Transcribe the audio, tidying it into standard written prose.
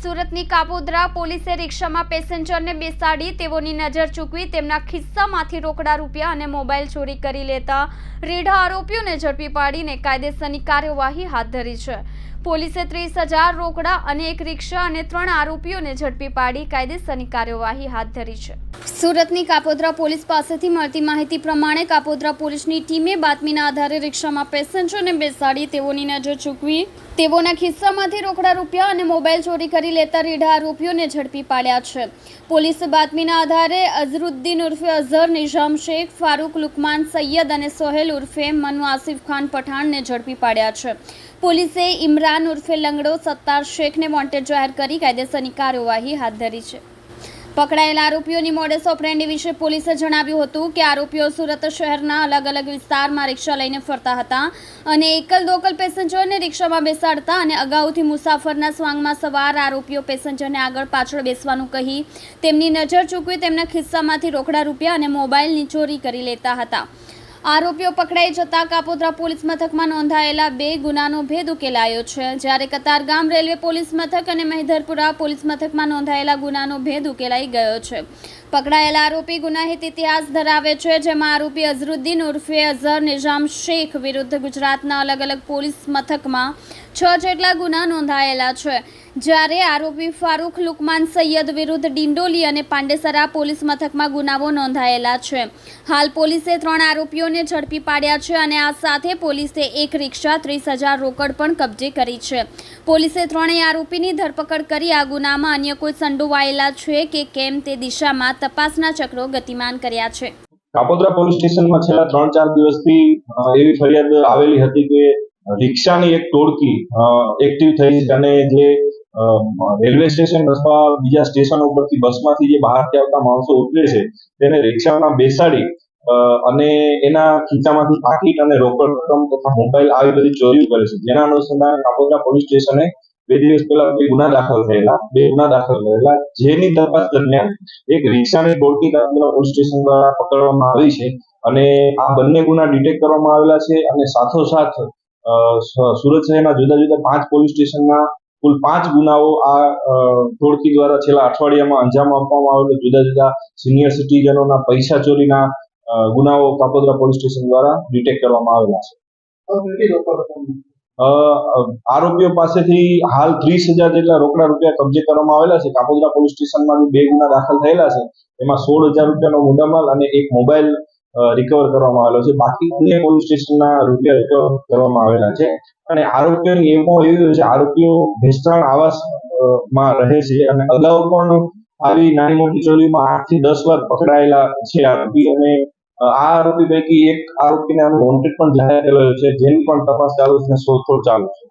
સુરતની કાપોદ્રા પોલીસે રિક્ષામાં પેસેન્જરને બેસાડી તેઓની નજર ચૂકવી તેમના ખિસ્સામાંથી રોકડા રૂપિયા અને મોબાઈલ ચોરી કરી લેતા રેઢા આરોપીઓને ઝડપી પાડીને કાયદેસરની કાર્યવાહી હાથ ધરી છે। પોલીસે 30,000 રોકડા અને એક રિક્ષા અને 3 આરોપીઓને ઝડપી પાડી કાયદેસરની કાર્યવાહી હાથ ધરી છે। સુરતની કાપોદ્રા પોલીસ પાસેથી મળતી માહિતી પ્રમાણે કાપોદ્રા પોલીસની ટીમે બાતમીના આધારે રિક્ષામાં પેસેન્જરને બેસાડી તેઓની નજર ચૂકવી તેઓના ખિસ્સામાંથી રોકડા રૂપિયા અને મોબાઈલ ચોરી કરી લેતા રેઢા આરોપીઓને ઝડપી પાડ્યા છે। પોલીસે બાતમીના આધારે અઝરુદ્દીન ઉર્ફે અઝહર, નિઝામ શેખ, ફારૂક લુકમાન સૈયદ અને સોહેલ ઉર્ફે મનુ આસિફ ખાન પઠાણને ઝડપી પાડ્યા છે। પોલીસે ઇમરાન ઉર્ફે લંગડો સત્તાર શેખને વોન્ટેડ જાહેર કરી કાયદેસરની કાર્યવાહી હાથ ધરી છે। પકડાયેલા આરોપીઓની મોડસ ઓપરેન્ડી વિશે પોલીસે જણાવ્યું હતું કે આરોપીઓ સુરત શહેરના અલગ અલગ વિસ્તારમાં રિક્ષા લઈને ફરતા હતા અને એકલ દોકલ પેસેન્જરને રિક્ષામાં બેસાડતા અને અગાઉથી મુસાફરના સ્વાંગમાં સવાર આરોપીઓ પેસેન્જરને આગળ પાછળ બેસવાનું કહી તેમની નજર ચૂકવી તેમના ખિસ્સામાંથી રોકડા રૂપિયા અને મોબાઈલની ચોરી કરી લેતા હતા। આરોપીઓ પકડાઈ જતા કાપોદ્રા પોલીસ મથકમાં નોંધાયેલા 2 ગુનાનો ભેદ ઉકેલાયો છે, જ્યારે કતારગામ રેલવે પોલીસ મથક અને મહિધરપુરા પોલીસ મથકમાં નોંધાયેલા ગુનાનો ભેદ ઉકેલાઈ ગયો છે। પકડાયેલા આરોપી ગુનાહિત ઇતિહાસ ધરાવે છે, જેમાં આરોપી અઝરુદ્દીન ઉર્ફે અઝહર, નિઝામ શેખ વિરુદ્ધ ગુજરાતના અલગ અલગ પોલીસ મથકમાં 6 જેટલા ગુના નોંધાયેલા છે, જ્યારે આરોપી ફારૂક લુકમાન સૈયદ વિરુદ્ધ ડિંડોલી અને પાંડેસરા પોલીસ મથકમાં ગુનાઓ નોંધાયેલા છે। હાલ પોલીસે 3 આરોપીઓને ઝડપી પાડ્યા છે અને આ સાથે પોલીસે એક રિક્ષા, 30,000 રોકડ પણ કબજે કરી છે। પોલીસે 3 આરોપીની ધરપકડ કરી આ ગુનામાં અન્ય કોઈ સંડોવાયેલા છે કે કેમ તે દિશામાં તપાસના ચક્રો ગતિમાન કર્યા છે। કાપોદ્રા પોલીસ સ્ટેશનમાં છેલ્લા 3-4 દિવસથી એવી ફરિયાદ આવેલી હતી કે રિક્ષાની એક ટોળકી એક્ટિવ થઈ છે અને જે રેલવે સ્ટેશન અથવા બીજા સ્ટેશન ઉપરથી બસમાંથી જે બહારથી આવતા માણસો ઉતરે છે તેને રિક્ષામાં બેસાડી અને એના ખીચામાંથી પાકીટ અને રોકડ રકમ તથા મોબાઈલ આવી બધી ચોરીઓ કરે છે, જેના અનુસંધાને કાપોદ્રા પોલીસ સ્ટેશને 2 દિવસ પહેલા 2 ગુના દાખલ થયેલા, જેની તપાસ દરમિયાન એક રિક્ષાની ટોળકી કાપોદ્રા પોલીસ સ્ટેશન દ્વારા પકડવામાં આવી છે અને આ બંને ગુના ડિટેક્ટ કરવામાં આવેલા છે અને સાથોસાથ સુરત શહેરના જુદા જુદા 5 પોલીસ સ્ટેશનના કુલ 5 ગુનાઓ આ ટોળકી દ્વારા છેલ્લા અઠવાડિયામાં અંજામ આપવામાં આવેલો જુદા જુદા સિનિયર સિટીઝનોના પૈસા ચોરીના ગુનાઓ કાપોદ્રા પોલીસ સ્ટેશન દ્વારા ડિટેક્ટ કરવામાં આવેલા છે। આરોપીઓ પાસેથી હાલ 30,000 જેટલા રોકડા રૂપિયા કબજે કરવામાં આવેલા છે। કાપોદ્રા પોલીસ સ્ટેશનમાં 2 ગુના દાખલ થયેલા છે, એમાં 16,000 રૂપિયાનો મુદ્દામાલ અને એક મોબાઈલ રિકવર કરવામાં આવેલો છે। બાકી અન્ય પોલીસ સ્ટેશનના રૂપિયા રિકવર કરવામાં આવેલા છે અને આરોપીઓની એમો એવી છે, આરોપીઓ ભેસ્તાણ આવાસમાં રહે છે અને અગાઉ પણ આવી નાની મોટી ચોરીમાં 8 થી 10 વાર પકડાયેલા છે આરોપી અને આ આરોપી પૈકી એક આરોપીને વોન્ટેડ પણ જાહેર કરેલો છે, જેની પણ તપાસ ચાલુ છે, શોધખોળ ચાલુ છે।